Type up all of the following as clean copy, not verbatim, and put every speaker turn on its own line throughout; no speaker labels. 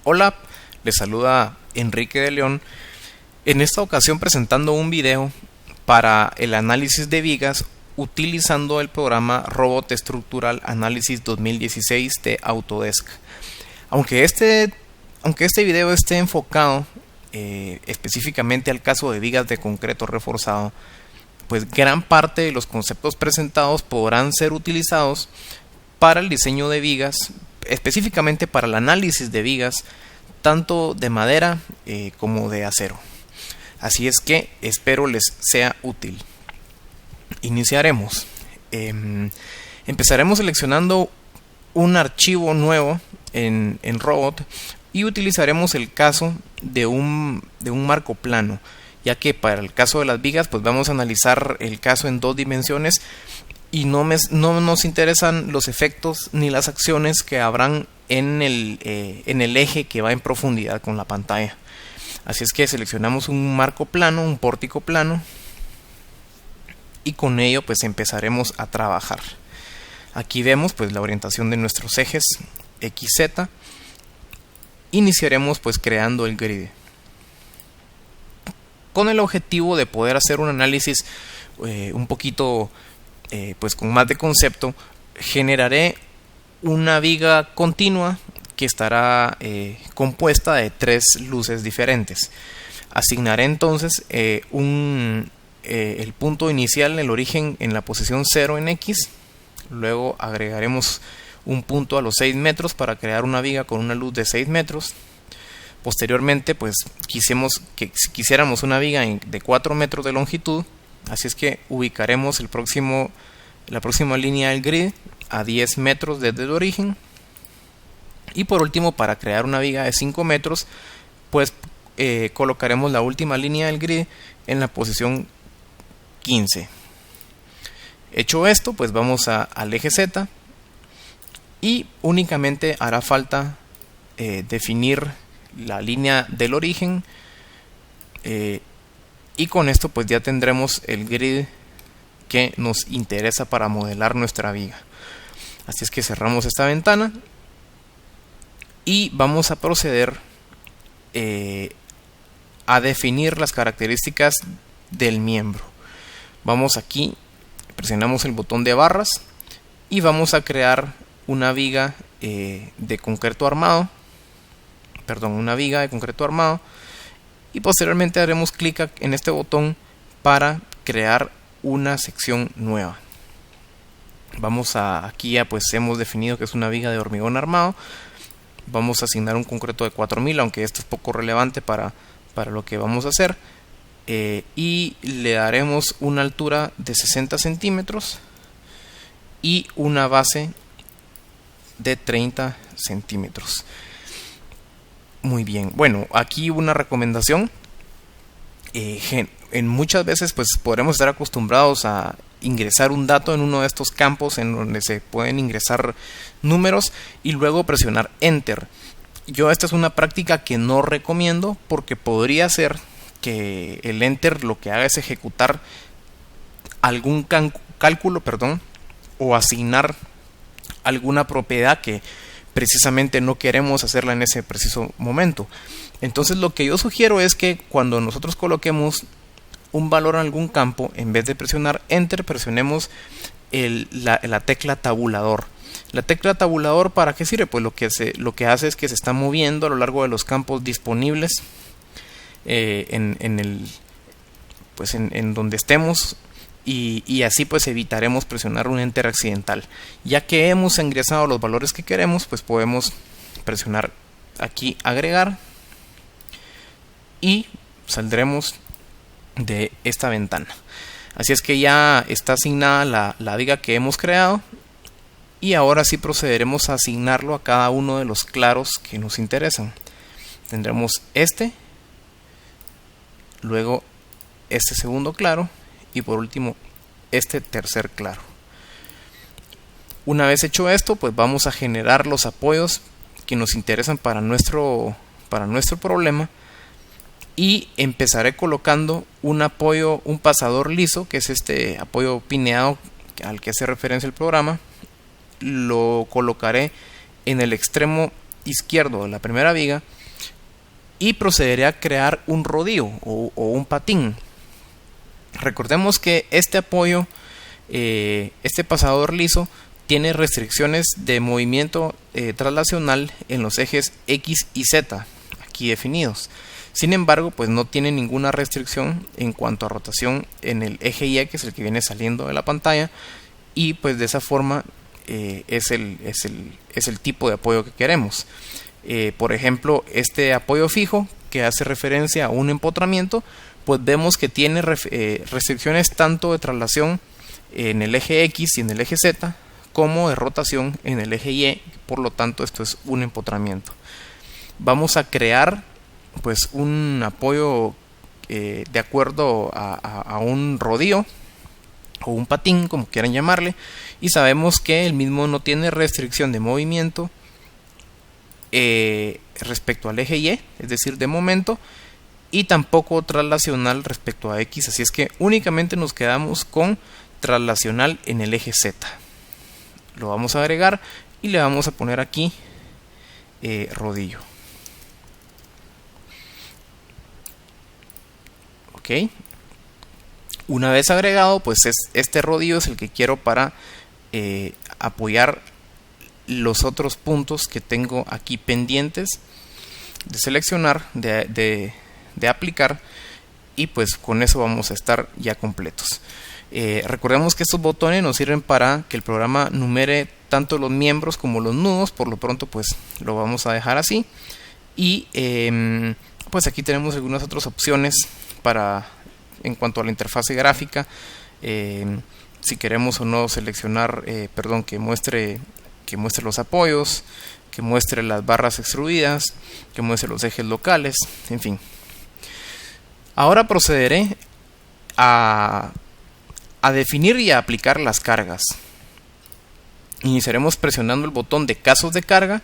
Hola, les saluda Enrique de León, en esta ocasión presentando un video para el análisis de vigas utilizando el programa Robot Structural Analysis 2016 de Autodesk. Aunque este video esté enfocado específicamente al caso de vigas de concreto reforzado, pues gran parte de los conceptos presentados podrán ser utilizados para el diseño de vigas, específicamente para el análisis de vigas, tanto de madera como de acero. Así es que espero les sea útil. Iniciaremos. Empezaremos seleccionando un archivo nuevo en Robot y utilizaremos el caso de un marco plano, ya que para el caso de las vigas pues vamos a analizar el caso en 2 dimensiones y no nos interesan los efectos ni las acciones que habrán en el eje que va en profundidad con la pantalla. Así es que seleccionamos un marco plano, un pórtico plano, y con ello pues empezaremos a trabajar. Aquí vemos pues la orientación de nuestros ejes XZ. Iniciaremos pues creando el grid con el objetivo de poder hacer un análisis un poquito pues con más de concepto. Generaré una viga continua que estará compuesta de 3 luces diferentes. Asignaré entonces el punto inicial, el origen, en la posición 0 en X. Luego agregaremos un punto a los 6 metros para crear una viga con una luz de 6 metros. Posteriormente pues quisiéramos una viga de 4 metros de longitud, así es que ubicaremos la próxima línea del grid a 10 metros desde el origen. Y por último, para crear una viga de 5 metros pues colocaremos la última línea del grid en la posición 15. Hecho esto, pues vamos al eje Z y únicamente hará falta definir la línea del origen, y con esto pues ya tendremos el grid que nos interesa para modelar nuestra viga. Así es que cerramos esta ventana y vamos a proceder a definir las características del miembro. Vamos aquí, presionamos el botón de barras y vamos a crear una viga de concreto armado, y posteriormente haremos clic en este botón para crear una sección nueva. Aquí ya pues hemos definido que es una viga de hormigón armado. Vamos a asignar un concreto de 4000, aunque esto es poco relevante para lo que vamos a hacer, y le daremos una altura de 60 centímetros y una base de 30 centímetros. Muy bien, bueno, aquí una recomendación. En muchas veces pues podremos estar acostumbrados a ingresar un dato en uno de estos campos en donde se pueden ingresar números y luego presionar Enter. Esta es una práctica que no recomiendo, porque podría ser que el Enter lo que haga es ejecutar algún cálculo, o asignar alguna propiedad que precisamente no queremos hacerla en ese preciso momento. Entonces lo que yo sugiero es que cuando nosotros coloquemos un valor en algún campo, en vez de presionar Enter, presionemos la tecla tabulador. La tecla tabulador, ¿para qué sirve? Pues lo que hace es que se está moviendo a lo largo de los campos disponibles en donde estemos, y así pues evitaremos presionar un Enter accidental. Ya que hemos ingresado los valores que queremos, pues podemos presionar aquí agregar y saldremos de esta ventana. Así es que ya está asignada la viga que hemos creado, y ahora sí procederemos a asignarlo a cada uno de los claros que nos interesan. Tendremos luego este segundo claro y por último este tercer claro. Una vez hecho esto, pues vamos a generar los apoyos que nos interesan para nuestro problema, y empezaré colocando un pasador liso, que es este apoyo pineado al que hace referencia el programa. Lo colocaré en el extremo izquierdo de la primera viga y procederé a crear un rodillo o un patín. Recordemos que este apoyo, este pasador liso, tiene restricciones de movimiento traslacional en los ejes X y Z aquí definidos. Sin embargo, pues no tiene ninguna restricción en cuanto a rotación en el eje Y, que es el que viene saliendo de la pantalla, y pues de esa forma es el tipo de apoyo que queremos. Por ejemplo, este apoyo fijo, que hace referencia a un empotramiento, pues vemos que tiene restricciones tanto de traslación en el eje X y en el eje Z como de rotación en el eje Y, por lo tanto esto es un empotramiento. Vamos a crear pues un apoyo de acuerdo a un rodillo o un patín, como quieran llamarle, y sabemos que el mismo no tiene restricción de movimiento respecto al eje Y, es decir, de momento, y tampoco traslacional respecto a X, así es que únicamente nos quedamos con traslacional en el eje Z. Lo vamos a agregar y le vamos a poner aquí rodillo. Ok, una vez agregado, pues este rodillo es el que quiero para apoyar los otros puntos que tengo aquí pendientes de seleccionar, de aplicar, y pues con eso vamos a estar ya completos. Recordemos que estos botones nos sirven para que el programa numere tanto los miembros como los nudos. Por lo pronto pues lo vamos a dejar así, y pues aquí tenemos algunas otras opciones para en cuanto a la interfase gráfica, si queremos o no seleccionar, que muestre los apoyos, que muestre las barras extruidas, que muestre los ejes locales, en fin. Ahora procederé a definir y a aplicar las cargas. Iniciaremos presionando el botón de casos de carga.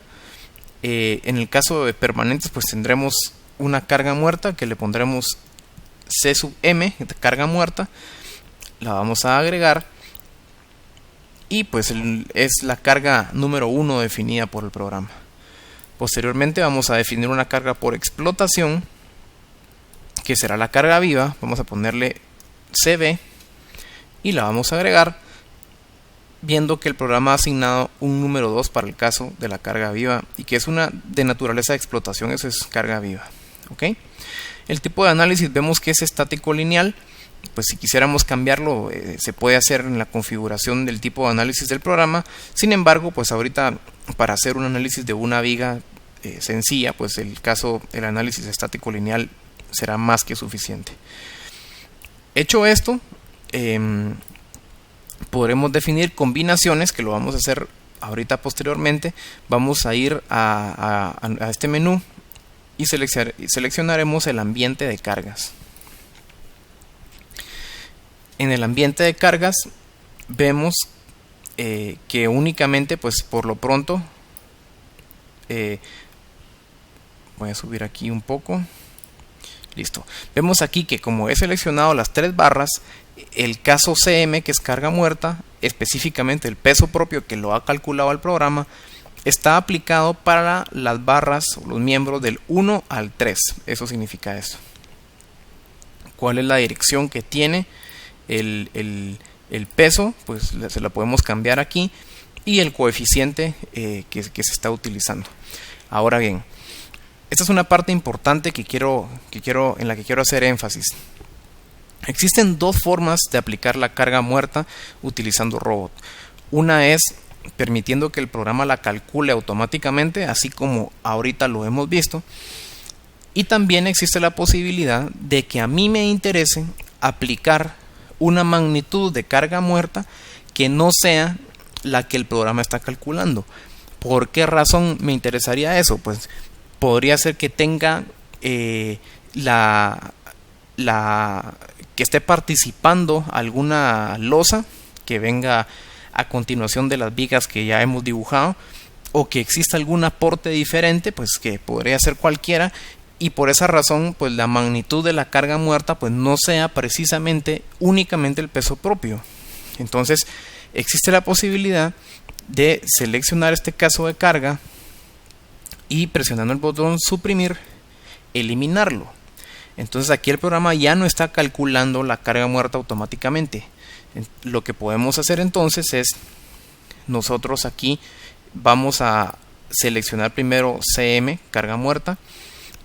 En el caso de permanentes, pues tendremos una carga muerta que le pondremos C sub M, carga muerta. La vamos a agregar, y pues es la carga número 1 definida por el programa. Posteriormente vamos a definir una carga por explotación, que será la carga viva. Vamos a ponerle CB y la vamos a agregar, viendo que el programa ha asignado un número 2 para el caso de la carga viva, y que es una de naturaleza de explotación, eso es carga viva. ¿Okay? El tipo de análisis vemos que es estático lineal. Pues si quisiéramos cambiarlo, se puede hacer en la configuración del tipo de análisis del programa. Sin embargo, pues ahorita para hacer un análisis de una viga sencilla, pues el análisis estático lineal será más que suficiente. Hecho esto, podremos definir combinaciones, que lo vamos a hacer ahorita posteriormente. Vamos a ir a este menú y seleccionaremos el ambiente de cargas. En el ambiente de cargas vemos que únicamente, pues por lo pronto, voy a subir aquí un poco. Listo. Vemos aquí que como he seleccionado las 3 barras, el caso CM, que es carga muerta, específicamente el peso propio que lo ha calculado el programa, está aplicado para las barras o los miembros del 1 al 3. Eso significa eso. ¿Cuál es la dirección que tiene el peso? Pues se la podemos cambiar aquí, y el coeficiente que se está utilizando. Ahora bien, esta es una parte importante en la que quiero hacer énfasis. Existen 2 formas de aplicar la carga muerta utilizando robot. Una es permitiendo que el programa la calcule automáticamente, así como ahorita lo hemos visto, y también existe la posibilidad de que a mí me interese aplicar una magnitud de carga muerta que no sea la que el programa está calculando. ¿Por qué razón me interesaría eso? Pues podría ser que tenga que esté participando alguna losa que venga a continuación de las vigas que ya hemos dibujado, o que exista algún aporte diferente, pues que podría ser cualquiera, y por esa razón pues la magnitud de la carga muerta pues no sea precisamente únicamente el peso propio. Entonces existe la posibilidad de seleccionar este caso de carga y presionando el botón suprimir, eliminarlo. Entonces aquí el programa ya no está calculando la carga muerta automáticamente. Lo que podemos hacer entonces es, nosotros aquí vamos a seleccionar primero CM, carga muerta,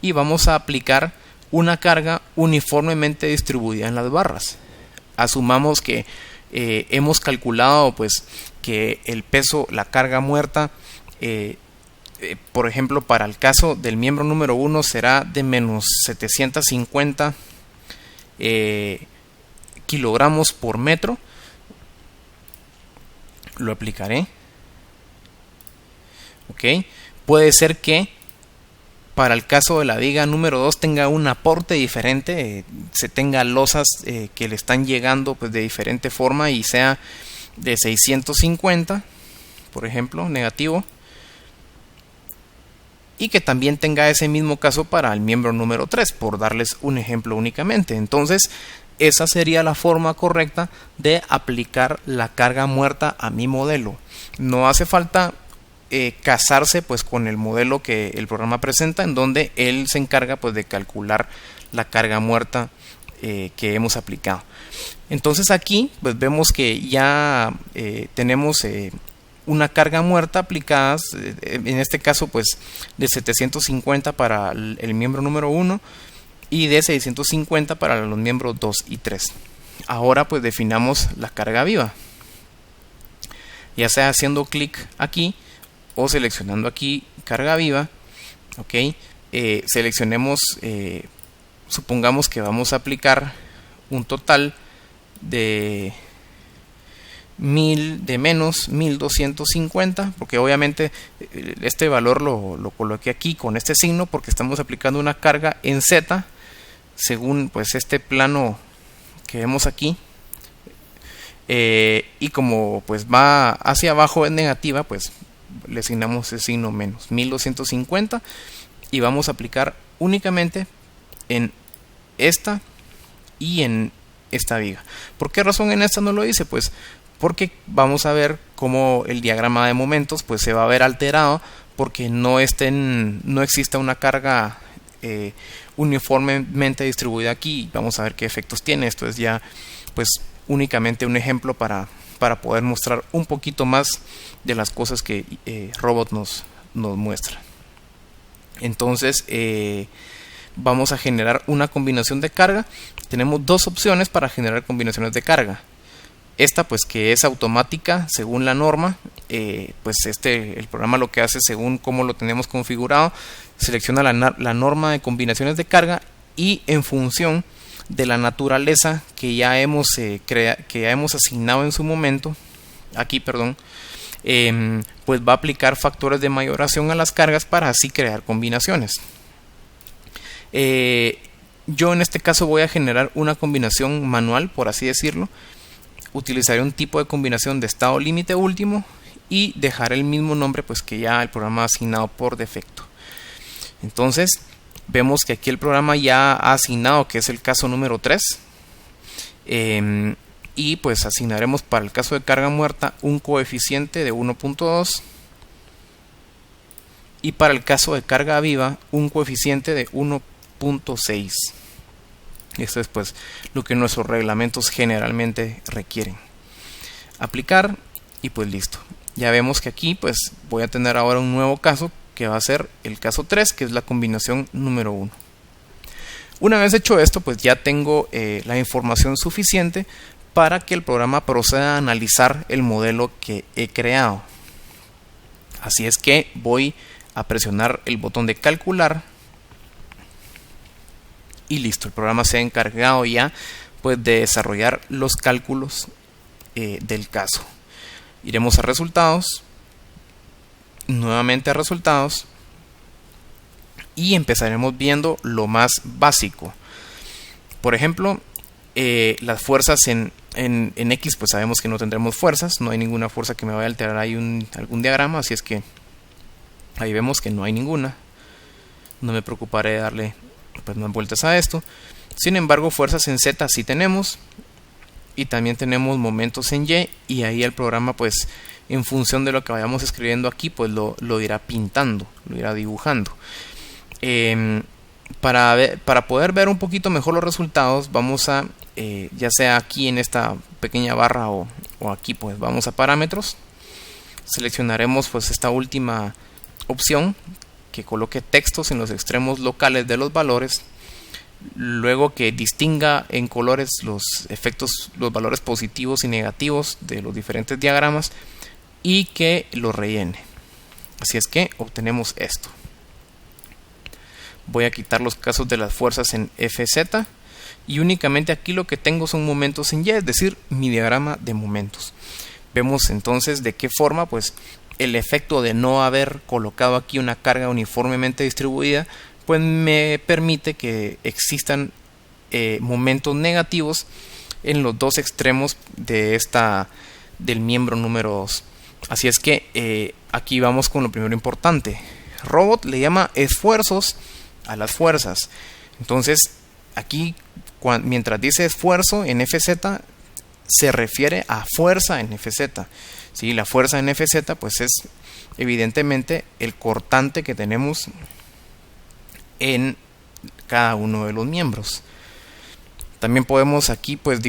y vamos a aplicar una carga uniformemente distribuida en las barras. Asumamos que hemos calculado pues que el peso, la carga muerta, por ejemplo, para el caso del miembro número 1 será de menos 750 kilogramos por metro. Lo aplicaré. Ok, puede ser que para el caso de la viga número 2 tenga un aporte diferente, se tenga losas que le están llegando pues de diferente forma y sea de 650, por ejemplo, negativo, y que también tenga ese mismo caso para el miembro número 3, por darles un ejemplo únicamente. Entonces esa sería la forma correcta de aplicar la carga muerta a mi modelo. No hace falta casarse pues con el modelo que el programa presenta, en donde él se encarga pues de calcular la carga muerta que hemos aplicado. Entonces aquí pues vemos que ya tenemos una carga muerta aplicada, en este caso pues de 750 para el miembro número 1 y de 650 para los miembros 2 y 3. Ahora pues definamos la carga viva, ya sea haciendo clic aquí o seleccionando aquí carga viva. Ok, seleccionemos, supongamos que vamos a aplicar un total de menos 1250, porque obviamente este valor lo coloqué aquí con este signo porque estamos aplicando una carga en Z según pues este plano que vemos aquí, y como pues va hacia abajo es negativa, pues le asignamos el signo menos 1250 y vamos a aplicar únicamente en esta y en esta viga. ¿Por qué razón en esta no lo hice? Pues porque vamos a ver cómo el diagrama de momentos pues se va a ver alterado porque no exista una carga uniformemente distribuida aquí. Vamos a ver qué efectos tiene. Esto es ya pues únicamente un ejemplo para poder mostrar un poquito más de las cosas que Robot nos muestra. Entonces vamos a generar una combinación de carga. Tenemos dos opciones para generar combinaciones de carga. Esta pues que es automática según la norma, pues el programa lo que hace según cómo lo tenemos configurado, selecciona la norma de combinaciones de carga y en función de la naturaleza que ya hemos asignado en su momento aquí, pues va a aplicar factores de mayoración a las cargas para así crear combinaciones. Yo en este caso voy a generar una combinación manual, por así decirlo. Utilizaré un tipo de combinación de estado límite último y dejaré el mismo nombre pues que ya el programa ha asignado por defecto. Entonces vemos que aquí el programa ya ha asignado que es el caso número 3, y pues asignaremos para el caso de carga muerta un coeficiente de 1.2 y para el caso de carga viva un coeficiente de 1.6. Esto es pues lo que nuestros reglamentos generalmente requieren. Aplicar y pues listo. Ya vemos que aquí pues voy a tener ahora un nuevo caso que va a ser el caso 3, que es la combinación número 1. Una vez hecho esto, pues ya tengo la información suficiente para que el programa proceda a analizar el modelo que he creado. Así es que voy a presionar el botón de calcular y listo, el programa se ha encargado ya pues de desarrollar los cálculos del caso. Iremos a resultados, nuevamente a resultados, y empezaremos viendo lo más básico. Por ejemplo, las fuerzas en X, pues sabemos que no tendremos fuerzas, no hay ninguna fuerza que me vaya a alterar ahí algún diagrama, así es que ahí vemos que no hay ninguna. No me preocuparé de darle pues más vueltas a esto. Sin embargo, fuerzas en Z sí tenemos. y también tenemos momentos en Y, y ahí el programa pues en función de lo que vayamos escribiendo aquí pues lo irá pintando, lo irá dibujando. Para poder ver un poquito mejor los resultados, vamos a ya sea aquí en esta pequeña barra o aquí, pues vamos a parámetros, seleccionaremos pues esta última opción que coloque textos en los extremos locales de los valores, luego que distinga en colores los efectos, los valores positivos y negativos de los diferentes diagramas y que lo rellene. Así es que obtenemos esto. Voy a quitar los casos de las fuerzas en FZ y únicamente aquí lo que tengo son momentos en Y, es decir, mi diagrama de momentos. Vemos entonces de qué forma pues el efecto de no haber colocado aquí una carga uniformemente distribuida pues me permite que existan momentos negativos en los dos extremos de del miembro número 2. Así es que aquí vamos con lo primero importante. Robot le llama esfuerzos a las fuerzas. Entonces aquí mientras dice esfuerzo en FZ se refiere a fuerza en FZ. ¿Sí? La fuerza en FZ pues es evidentemente el cortante que tenemos en cada uno de los miembros. También podemos aquí pues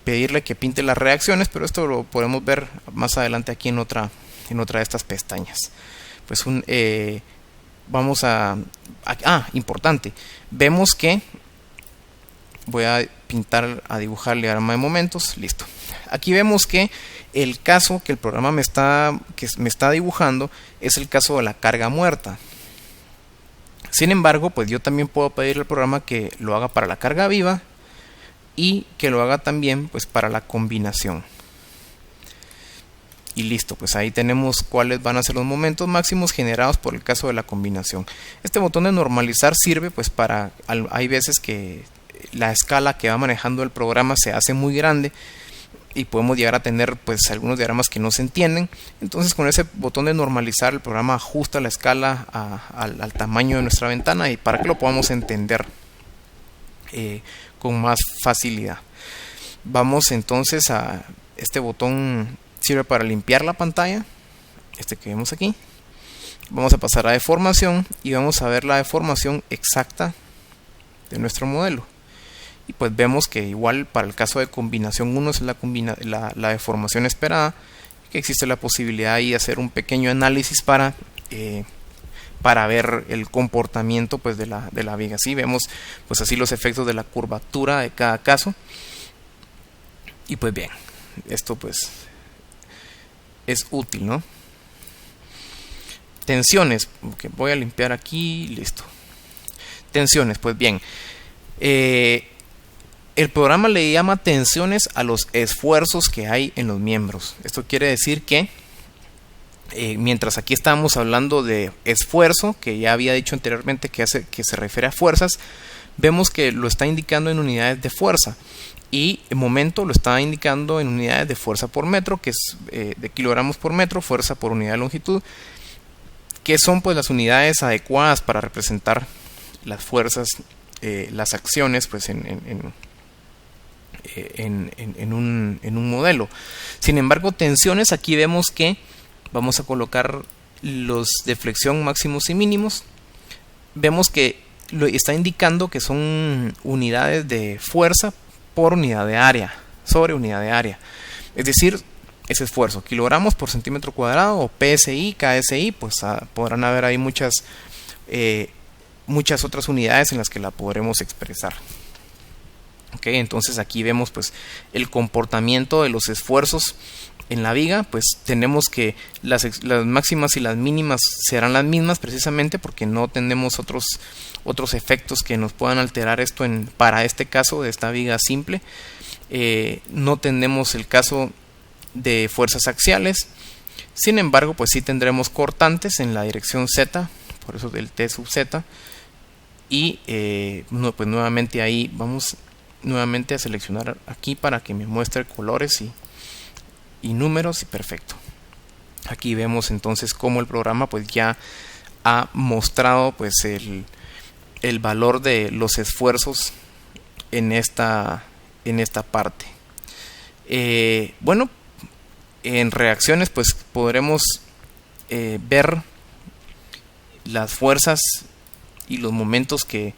pedirle que pinte las reacciones, pero esto lo podemos ver más adelante aquí en otra de estas pestañas. Pues vamos importante, vemos que voy a dibujar el diagrama de momentos. Listo. Aquí vemos que el caso que el programa me está dibujando es el caso de la carga muerta. Sin embargo, pues yo también puedo pedirle al programa que lo haga para la carga viva y que lo haga también pues para la combinación. Y listo, pues ahí tenemos cuáles van a ser los momentos máximos generados por el caso de la combinación. Este botón de normalizar sirve pues para, hay veces que la escala que va manejando el programa se hace muy grande y podemos llegar a tener pues algunos diagramas que no se entienden. Entonces con ese botón de normalizar el programa ajusta la escala al tamaño de nuestra ventana y para que lo podamos entender con más facilidad. Vamos entonces a este botón, sirve para limpiar la pantalla, este que vemos aquí. Vamos a pasar a deformación y vamos a ver la deformación exacta de nuestro modelo. Y pues vemos que igual para el caso de combinación 1 es la deformación esperada, que existe la posibilidad de hacer un pequeño análisis para ver el comportamiento pues de la viga. Así vemos pues así los efectos de la curvatura de cada caso. Y pues bien, esto pues es útil, ¿no? Tensiones, okay, voy a limpiar aquí, listo. Tensiones, pues bien, el programa le llama tensiones a los esfuerzos que hay en los miembros. Esto quiere decir que mientras aquí estábamos hablando de esfuerzo, que ya había dicho anteriormente que se refiere a fuerzas, vemos que lo está indicando en unidades de fuerza. Y el momento lo está indicando en unidades de fuerza por metro, que es de kilogramos por metro, fuerza por unidad de longitud, que son pues las unidades adecuadas para representar las fuerzas, las acciones pues en un modelo. Sin embargo, tensiones, aquí vemos que vamos a colocar los de flexión máximos y mínimos. Vemos que lo está indicando que son unidades de fuerza por unidad de área, sobre unidad de área. Es decir, ese esfuerzo, kilogramos por centímetro cuadrado o PSI, KSI, pues podrán haber ahí muchas otras unidades en las que la podremos expresar. Okay, entonces aquí vemos pues el comportamiento de los esfuerzos en la viga. Pues tenemos que las máximas y las mínimas serán las mismas precisamente porque no tenemos otros efectos que nos puedan alterar esto para este caso de esta viga simple. No tenemos el caso de fuerzas axiales. Sin embargo, pues sí tendremos cortantes en la dirección Z, por eso del T sub Z. Y pues nuevamente ahí vamos nuevamente a seleccionar aquí para que me muestre colores y números, y perfecto. Aquí vemos entonces cómo el programa pues ya ha mostrado pues el valor de los esfuerzos en esta parte. Bueno, en reacciones pues podremos ver las fuerzas y los momentos que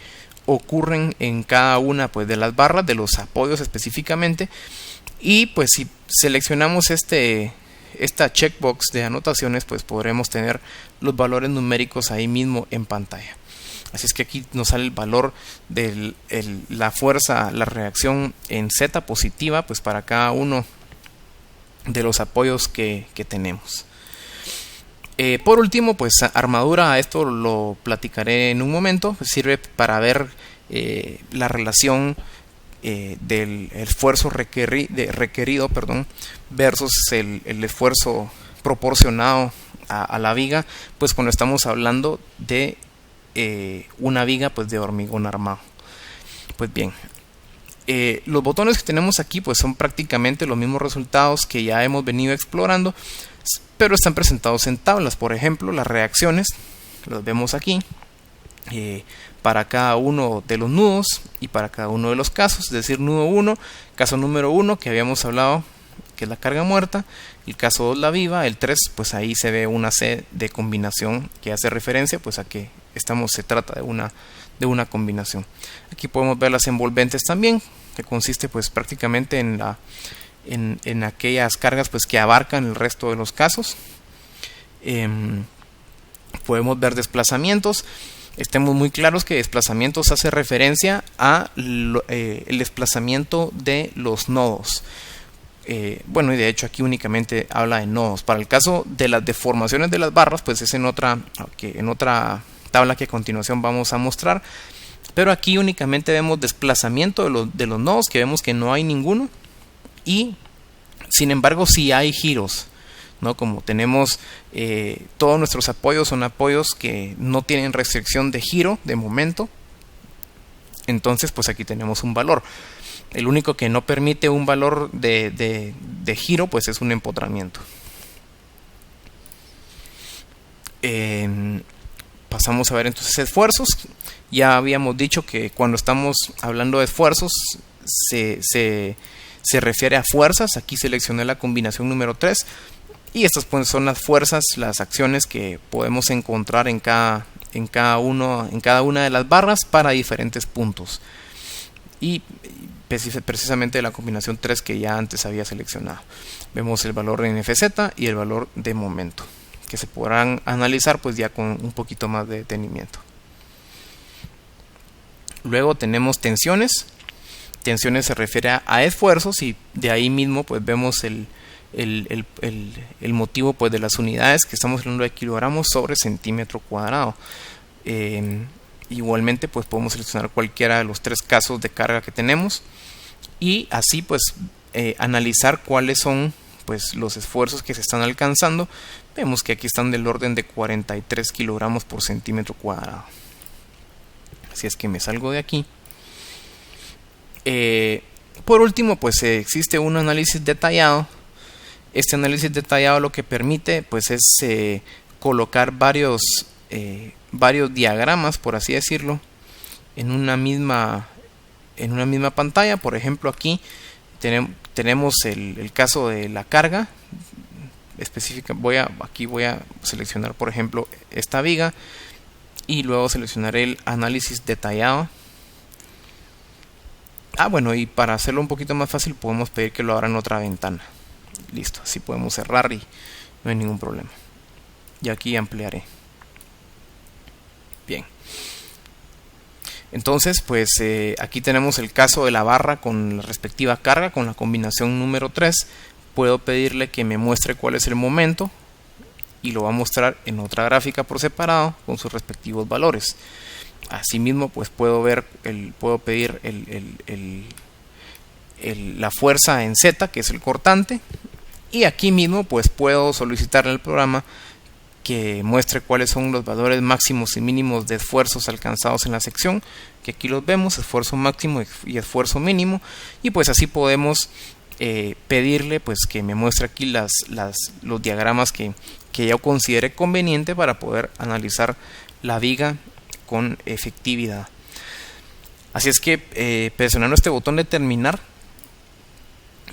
ocurren en cada una pues de las barras, de los apoyos específicamente. Y pues si seleccionamos esta checkbox de anotaciones, pues podremos tener los valores numéricos ahí mismo en pantalla. Así es que aquí nos sale el valor de la fuerza, la reacción en Z positiva, pues para cada uno de los apoyos que tenemos. Por último, pues armadura, esto lo platicaré en un momento, pues sirve para ver la relación del esfuerzo requerido versus el esfuerzo proporcionado a la viga, pues cuando estamos hablando de una viga pues de hormigón armado. Pues bien, los botones que tenemos aquí pues son prácticamente los mismos resultados que ya hemos venido explorando, pero están presentados en tablas. Por ejemplo, las reacciones las vemos aquí para cada uno de los nudos y para cada uno de los casos, es decir, nudo 1, caso número 1 que habíamos hablado, que es la carga muerta, el caso 2 la viva, el 3 pues ahí se ve una C de combinación que hace referencia pues a que se trata de una combinación. Aquí podemos ver las envolventes también, que consiste pues prácticamente en aquellas cargas pues que abarcan el resto de los casos. Podemos ver desplazamientos. Estemos muy claros que desplazamientos hace referencia a el desplazamiento de los nodos. Bueno, y de hecho aquí únicamente habla de nodos. Para el caso de las deformaciones de las barras, pues es en otra tabla que a continuación vamos a mostrar. Pero aquí únicamente vemos desplazamiento de los nodos, que vemos que no hay ninguno. Y sin embargo sí hay giros, ¿no? Como tenemos todos nuestros apoyos son apoyos que no tienen restricción de giro de momento. Entonces pues aquí tenemos un valor. El único que no permite un valor de giro pues es un empotramiento. Pasamos a ver entonces esfuerzos. Ya habíamos dicho que cuando estamos hablando de esfuerzos se refiere a fuerzas. Aquí seleccioné la combinación número 3 y estas pues son las fuerzas, las acciones que podemos encontrar en cada una de las barras para diferentes puntos. Y precisamente la combinación 3 que ya antes había seleccionado. Vemos el valor en FZ y el valor de momento, que se podrán analizar pues ya con un poquito más de detenimiento. Luego tenemos tensiones. Tensiones se refiere a esfuerzos y de ahí mismo pues vemos el motivo pues de las unidades, que estamos hablando de kilogramos sobre centímetro cuadrado. Igualmente pues podemos seleccionar cualquiera de los 3 casos de carga que tenemos y así pues analizar cuáles son pues los esfuerzos que se están alcanzando. Vemos que aquí están del orden de 43 kilogramos por centímetro cuadrado. Así es que me salgo de aquí. Por último pues existe un análisis detallado. Este análisis detallado lo que permite pues es colocar varios diagramas, por así decirlo, en una misma pantalla. Por ejemplo, aquí tenemos el caso de la carga específica. Aquí voy a seleccionar por ejemplo esta viga y luego seleccionaré el análisis detallado. Bueno, y para hacerlo un poquito más fácil podemos pedir que lo abra en otra ventana. Listo, así podemos cerrar y no hay ningún problema. Y aquí ampliaré. Bien. Entonces pues aquí tenemos el caso de la barra con la respectiva carga, con la combinación número 3. Puedo pedirle que me muestre cuál es el momento y lo va a mostrar en otra gráfica por separado con sus respectivos valores. Asimismo pues puedo pedir la fuerza en Z, que es el cortante, y aquí mismo pues puedo solicitarle al programa que muestre cuáles son los valores máximos y mínimos de esfuerzos alcanzados en la sección, que aquí los vemos, esfuerzo máximo y esfuerzo mínimo, y pues así podemos pedirle pues que me muestre aquí los diagramas que yo considere conveniente para poder analizar la viga con efectividad. Así es que presionando este botón de terminar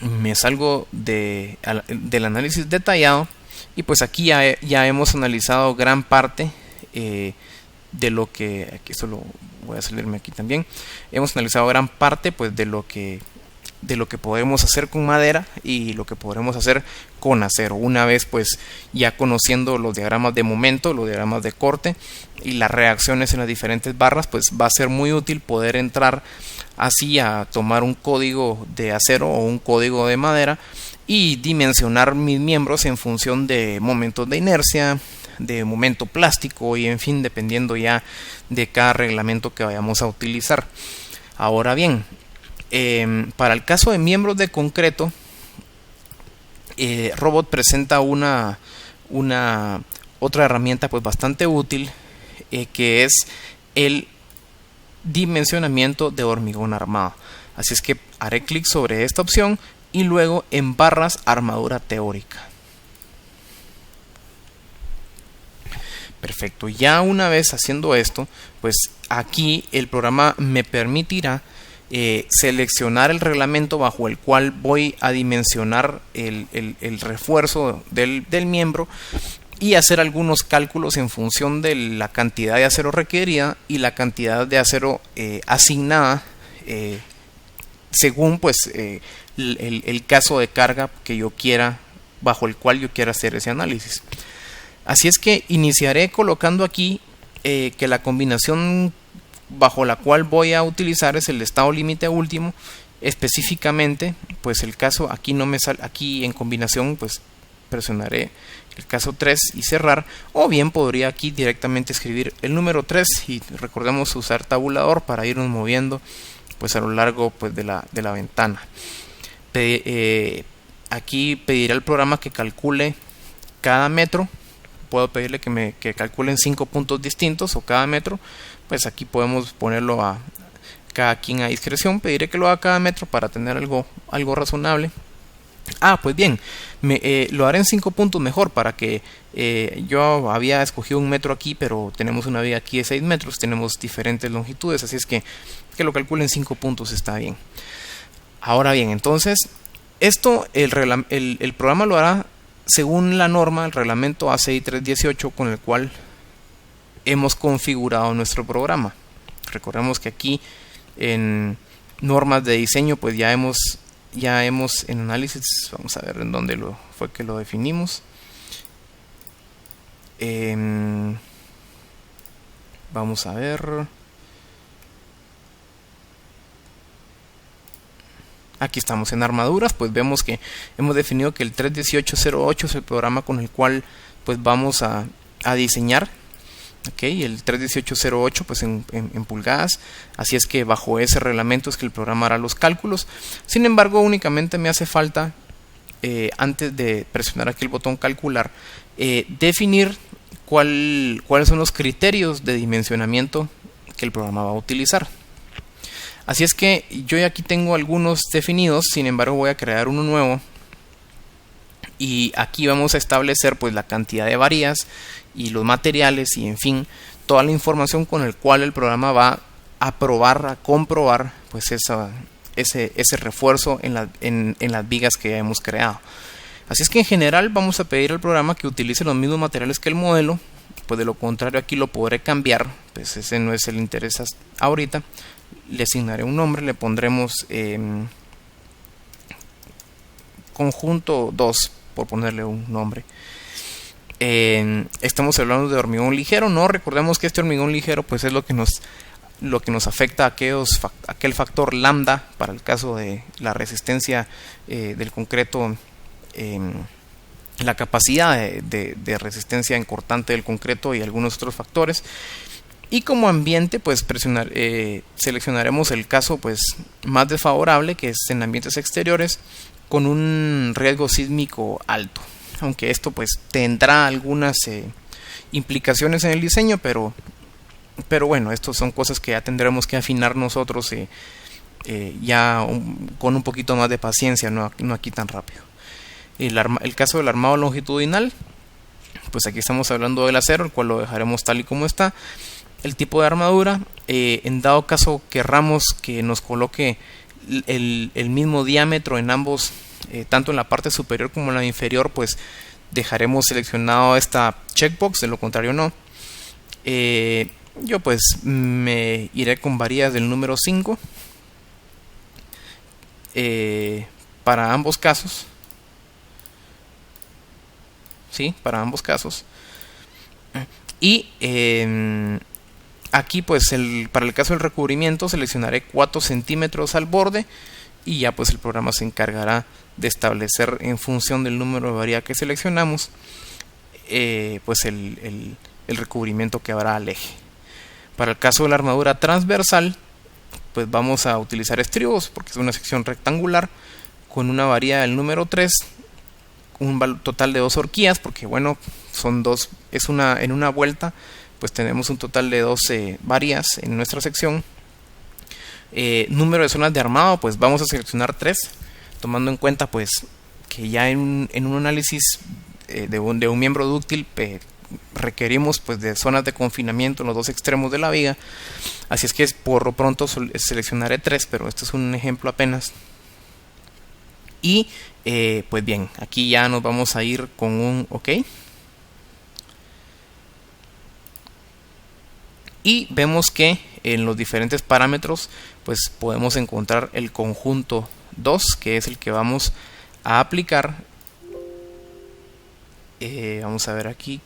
me salgo del análisis detallado y pues aquí ya hemos analizado gran parte de lo que, aquí esto lo voy a salirme aquí también, hemos analizado gran parte pues de lo que podemos hacer con madera y lo que podremos hacer con acero, una vez pues ya conociendo los diagramas de momento, los diagramas de corte y las reacciones en las diferentes barras, pues va a ser muy útil poder entrar así a tomar un código de acero o un código de madera y dimensionar mis miembros en función de momentos de inercia, de momento plástico y en fin, dependiendo ya de cada reglamento que vayamos a utilizar. Ahora bien, para el caso de miembros de concreto, Robot presenta otra herramienta pues bastante útil, que es el dimensionamiento de hormigón armado. Así es que haré clic sobre esta opción y luego en barras armadura teórica. Perfecto, ya una vez haciendo esto, pues aquí el programa me permitirá seleccionar el reglamento bajo el cual voy a dimensionar el refuerzo del miembro y hacer algunos cálculos en función de la cantidad de acero requerida y la cantidad de acero asignada según pues el caso de carga que yo quiera, bajo el cual yo quiera hacer ese análisis. Así es que iniciaré colocando aquí que la combinación bajo la cual voy a utilizar es el estado límite último. Específicamente pues el caso aquí no me sale, aquí en combinación pues presionaré el caso 3 y cerrar, o bien podría aquí directamente escribir el número 3 y recordemos usar tabulador para irnos moviendo pues a lo largo pues de la ventana. Aquí pediré al programa que calcule cada metro. Puedo pedirle que calculen 5 puntos distintos o cada metro, pues aquí podemos ponerlo a cada quien a discreción. Pediré que lo haga cada metro para tener algo razonable. Pues bien, lo haré en 5 puntos mejor, para que yo había escogido un metro aquí, pero tenemos una viga aquí de 6 metros, tenemos diferentes longitudes, así es que lo calcule en 5 puntos está bien. Ahora bien, entonces esto el programa lo hará según la norma, el reglamento ACI 318 con el cual hemos configurado nuestro programa. Recordemos que aquí en normas de diseño pues ya hemos en análisis, vamos a ver en dónde fue que lo definimos. Vamos a ver. Aquí estamos en armaduras, pues vemos que hemos definido que el 31808 es el programa con el cual pues vamos a diseñar. Okay, el 31808 pues en pulgadas, así es que bajo ese reglamento es que el programa hará los cálculos. Sin embargo, únicamente me hace falta antes de presionar aquí el botón calcular, definir cuáles son los criterios de dimensionamiento que el programa va a utilizar. Así es que yo ya aquí tengo algunos definidos, sin embargo voy a crear uno nuevo y aquí vamos a establecer pues la cantidad de varillas y los materiales y en fin toda la información con el cual el programa va a comprobar pues ese refuerzo en las vigas que ya hemos creado. Así es que en general vamos a pedir al programa que utilice los mismos materiales que el modelo, pues de lo contrario aquí lo podré cambiar, pues ese no es el interés ahorita. Le asignaré un nombre, le pondremos conjunto 2 por ponerle un nombre. Estamos hablando de hormigón ligero, no recordemos que este hormigón ligero pues es lo que nos afecta a aquel factor lambda para el caso de la resistencia del concreto, la capacidad de resistencia en cortante del concreto y algunos otros factores. Y como ambiente pues seleccionaremos el caso pues más desfavorable, que es en ambientes exteriores con un riesgo sísmico alto, aunque esto pues tendrá algunas implicaciones en el diseño, pero bueno, estas son cosas que ya tendremos que afinar nosotros con un poquito más de paciencia, no aquí tan rápido. El caso del armado longitudinal, pues aquí estamos hablando del acero, el cual lo dejaremos tal y como está. El tipo de armadura, en dado caso querramos que nos coloque el mismo diámetro en ambos tanto en la parte superior como en la inferior, pues dejaremos seleccionado esta checkbox, de lo contrario no. Yo pues me iré con varillas del número 5 para ambos casos. ¿Sí? Para ambos casos. Y aquí pues para el caso del recubrimiento seleccionaré 4 centímetros al borde, y ya pues el programa se encargará de establecer, en función del número de varilla que seleccionamos, pues el recubrimiento que habrá al eje. Para el caso de la armadura transversal, pues vamos a utilizar estribos, porque es una sección rectangular con una varilla del número 3, un total de 2 horquillas, porque bueno, son dos, en una vuelta pues tenemos un total de 12 varillas en nuestra sección. Número de zonas de armado, pues vamos a seleccionar 3, tomando en cuenta pues que ya en un análisis de un miembro dúctil requerimos pues de zonas de confinamiento en los dos extremos de la viga. Así es que por lo pronto seleccionaré 3, pero este es un ejemplo apenas. Y pues bien, aquí ya nos vamos a ir con un OK. Y vemos que en los diferentes parámetros pues podemos encontrar el conjunto 2, que es el que vamos a aplicar. Vamos a ver aquí.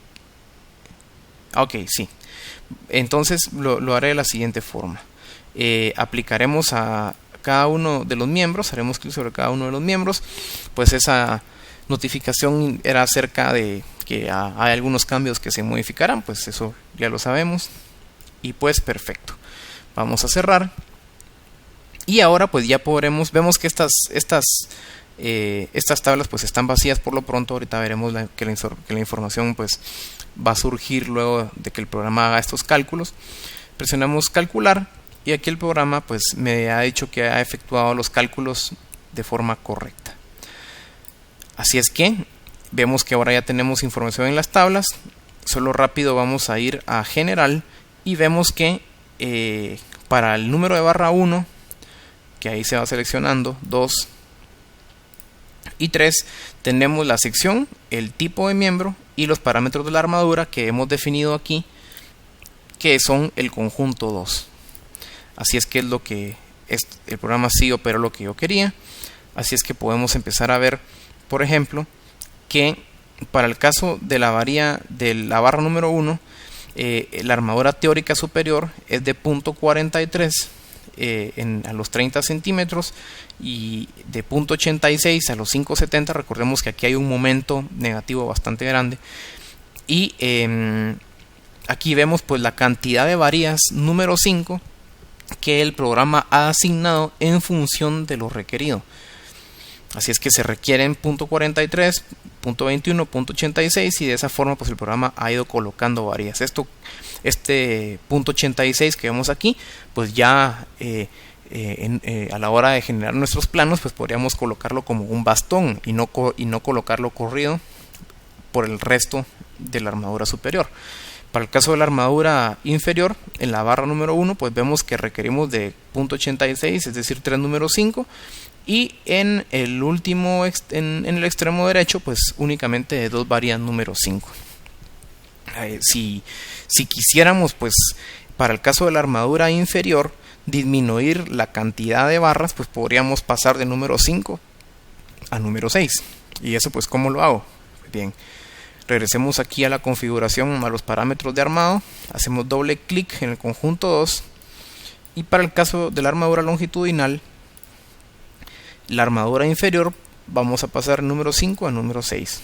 Ok, sí. Entonces lo haré de la siguiente forma. Aplicaremos a cada uno de los miembros, haremos clic sobre cada uno de los miembros. Pues esa notificación era acerca de que hay algunos cambios que se modificarán, pues eso ya lo sabemos. Y pues perfecto, vamos a cerrar. Y ahora pues ya vemos que estas tablas pues están vacías por lo pronto. Ahorita veremos que la información pues va a surgir luego de que el programa haga estos cálculos. Presionamos calcular y aquí el programa pues me ha dicho que ha efectuado los cálculos de forma correcta. Así es que vemos que ahora ya tenemos información en las tablas. Solo rápido vamos a ir a general y vemos que para el número de barra 1, que ahí se va seleccionando 2 y 3, tenemos la sección, el tipo de miembro y los parámetros de la armadura que hemos definido aquí, que son el conjunto 2. Así es que es lo que el programa sí operó lo que yo quería. Así es que podemos empezar a ver, por ejemplo, que para el caso de la varilla de la barra número 1, la armadura teórica superior es de .43 a los 30 centímetros y de .86 a los 5,70. Recordemos que aquí hay un momento negativo bastante grande. Y aquí vemos pues la cantidad de varillas número 5 que el programa ha asignado en función de lo requerido. Así es que se requieren .43, .21, .86 y de esa forma pues el programa ha ido colocando varillas. Este .86 que vemos aquí pues ya a la hora de generar nuestros planos pues podríamos colocarlo como un bastón y no colocarlo corrido por el resto de la armadura superior. Para el caso de la armadura inferior, en la barra número 1 pues vemos que requerimos de .86, es decir 3 número 5, y en el último en el extremo derecho pues únicamente de 2 varillas número 5. Si quisiéramos pues para el caso de la armadura inferior disminuir la cantidad de barras, pues podríamos pasar de número 5 a número 6. Y eso pues ¿cómo lo hago? Bien, regresemos aquí a la configuración, a los parámetros de armado, hacemos doble clic en el conjunto 2 y para el caso de la armadura longitudinal, la armadura inferior, vamos a pasar número 5 a número 6.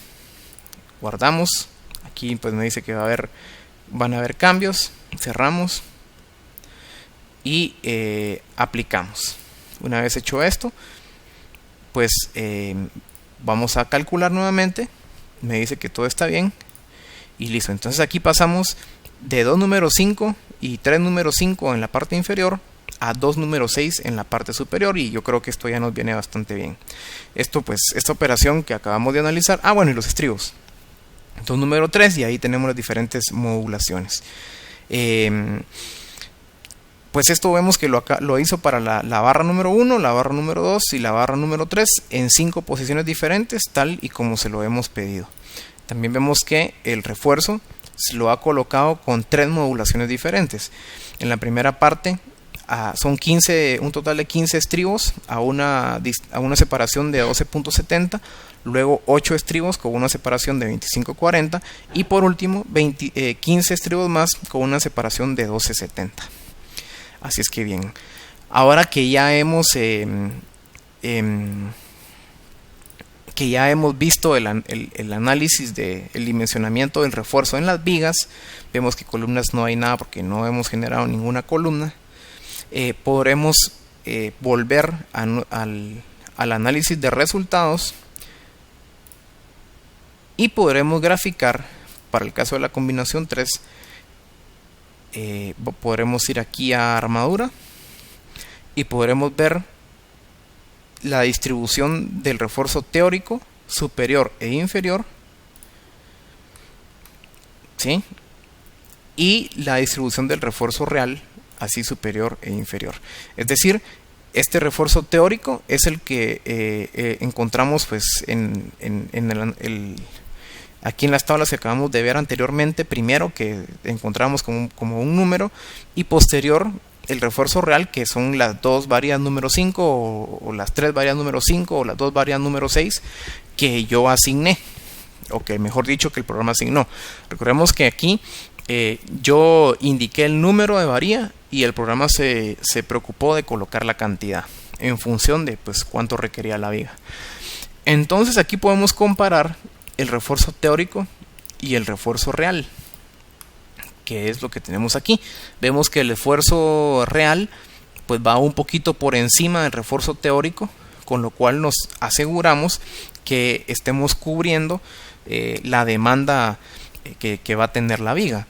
Guardamos. Aquí pues me dice que van a haber cambios. Cerramos y aplicamos. Una vez hecho esto, pues vamos a calcular nuevamente. Me dice que todo está bien y listo. Entonces aquí pasamos de 2 número 5 y 3 número 5 en la parte inferior a 2 número 6 en la parte superior, y yo creo que esto ya nos viene bastante bien. Esta operación que acabamos de analizar, bueno, y los estribos 2 número 3, y ahí tenemos las diferentes modulaciones. Pues pues esto vemos que lo hizo para la barra número 1, la barra número 2 y la barra número 3 en 5 posiciones diferentes, tal y como se lo hemos pedido. También vemos que el refuerzo se lo ha colocado con 3 modulaciones diferentes. En la primera parte son un total de 15 estribos a una separación de 12.70, luego 8 estribos con una separación de 25.40 y por último 15 estribos más con una separación de 12.70. Así es que bien, ahora que ya hemos visto el análisis del dimensionamiento del refuerzo en las vigas, vemos que columnas no hay nada porque no hemos generado ninguna columna. Podremos volver al análisis de resultados y podremos graficar para el caso de la combinación 3. Podremos ir aquí a armadura y podremos ver la distribución del refuerzo teórico superior e inferior, ¿sí? Y la distribución del refuerzo real así superior e inferior. Es decir, este refuerzo teórico es el que encontramos pues aquí en las tablas que acabamos de ver anteriormente. Primero que encontramos como un número, y posterior el refuerzo real, que son las 2 varias número 5 o las 3 varias número 5 o las 2 varias número 6 que yo asigné, o que mejor dicho que el programa asignó. Recordemos que aquí yo indiqué el número de varía y el programa se preocupó de colocar la cantidad en función de pues cuánto requería la viga. Entonces aquí podemos comparar el refuerzo teórico y el refuerzo real, que es lo que tenemos aquí. Vemos que el esfuerzo real pues va un poquito por encima del refuerzo teórico, con lo cual nos aseguramos que estemos cubriendo la demanda que va a tener la viga.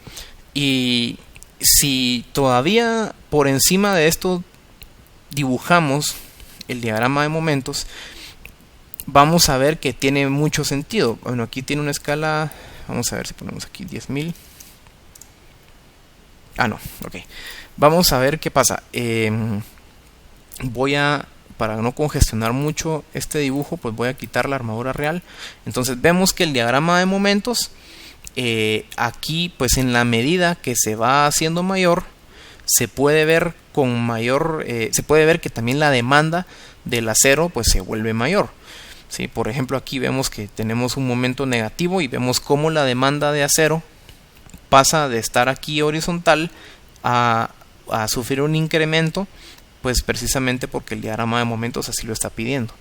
Y si todavía por encima de esto dibujamos el diagrama de momentos, vamos a ver que tiene mucho sentido. Bueno, aquí tiene una escala, vamos a ver si ponemos aquí 10.000. No, ok. Vamos a ver qué pasa. Para no congestionar mucho este dibujo, pues voy a quitar la armadura real. Entonces vemos que el diagrama de momentos, aquí pues en la medida que se va haciendo mayor, se puede ver que también la demanda del acero pues se vuelve mayor. ¿Sí? Por ejemplo, aquí vemos que tenemos un momento negativo y vemos cómo la demanda de acero pasa de estar aquí horizontal a sufrir un incremento, pues precisamente porque el diagrama de momentos así lo está pidiendo.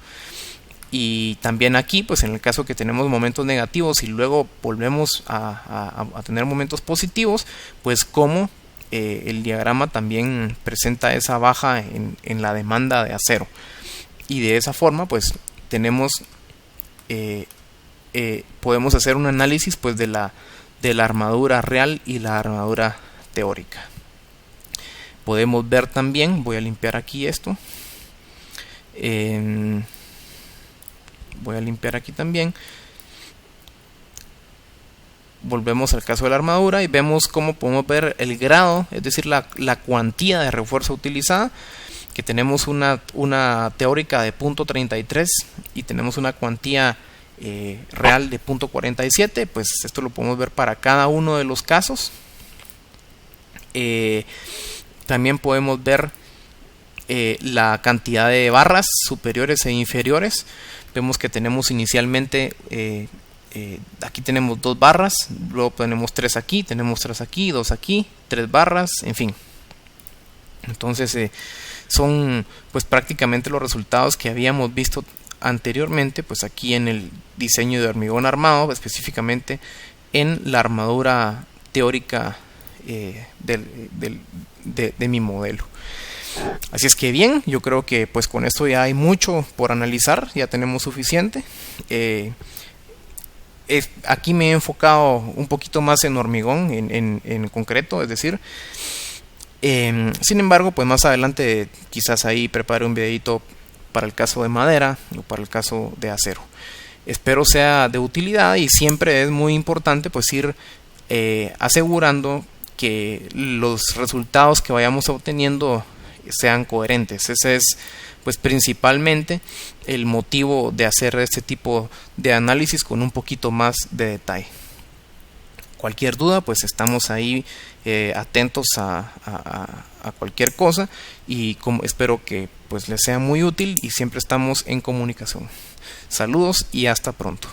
Y también aquí, pues en el caso que tenemos momentos negativos y luego volvemos a tener momentos positivos, pues como el diagrama también presenta esa baja en la demanda de acero. Y de esa forma pues podemos hacer un análisis pues de la armadura real y la armadura teórica. Podemos ver también, voy a limpiar aquí esto, voy a limpiar aquí también. Volvemos al caso de la armadura y vemos cómo podemos ver el grado, es decir, la cuantía de refuerzo utilizada, que tenemos una teórica de 0.33 y tenemos una cuantía real de 0.47. Pues esto lo podemos ver para cada uno de los casos. También podemos ver la cantidad de barras superiores e inferiores. Vemos que tenemos inicialmente aquí tenemos 2 barras, luego tenemos 3 aquí, tenemos 3 aquí, 2 aquí, 3 barras, en fin. Entonces son pues prácticamente los resultados que habíamos visto anteriormente, pues aquí en el diseño de hormigón armado, específicamente en la armadura teórica de mi modelo. Así es que bien, yo creo que pues con esto ya hay mucho por analizar, ya tenemos suficiente. Aquí me he enfocado un poquito más en hormigón en concreto, es decir, sin embargo pues más adelante quizás ahí prepare un videito para el caso de madera o para el caso de acero. Espero sea de utilidad, y siempre es muy importante pues ir asegurando que los resultados que vayamos obteniendo sean coherentes. Ese es pues principalmente el motivo de hacer este tipo de análisis con un poquito más de detalle. Cualquier duda, pues estamos ahí atentos a cualquier cosa, y espero que pues les sea muy útil, y siempre estamos en comunicación. Saludos y hasta pronto.